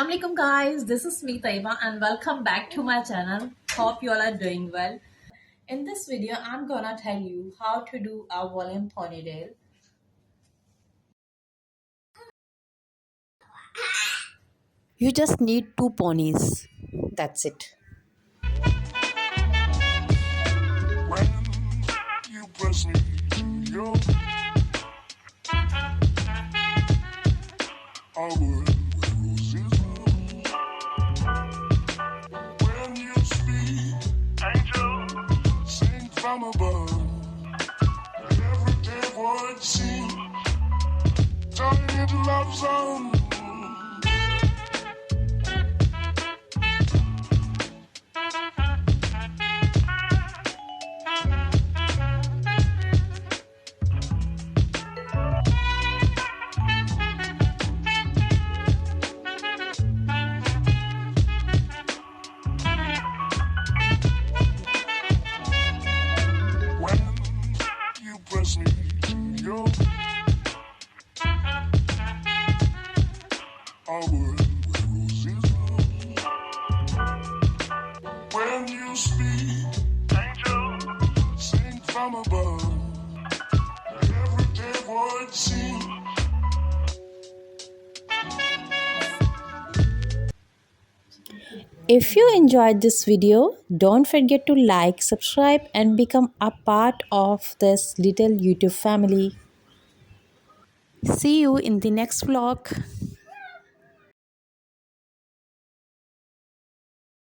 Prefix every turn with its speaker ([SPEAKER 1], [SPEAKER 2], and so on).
[SPEAKER 1] Assalamualaikum guys, this is me Taiba and welcome back to my channel. Hope you all are doing well. In this video, I'm gonna tell you how to do a volume ponytail.
[SPEAKER 2] You just need two ponies. That's it.
[SPEAKER 3] When you press me to your I would wear roses blue. When you speak, angel, sing from above. Everyday words seem turning into love songs. When you press me to your I would wear roses blue. When you speak, angel, sing from above. Everyday words seem
[SPEAKER 2] If you enjoyed this video, don't forget to like, subscribe, and become a part of this little YouTube family. See you in the next vlog.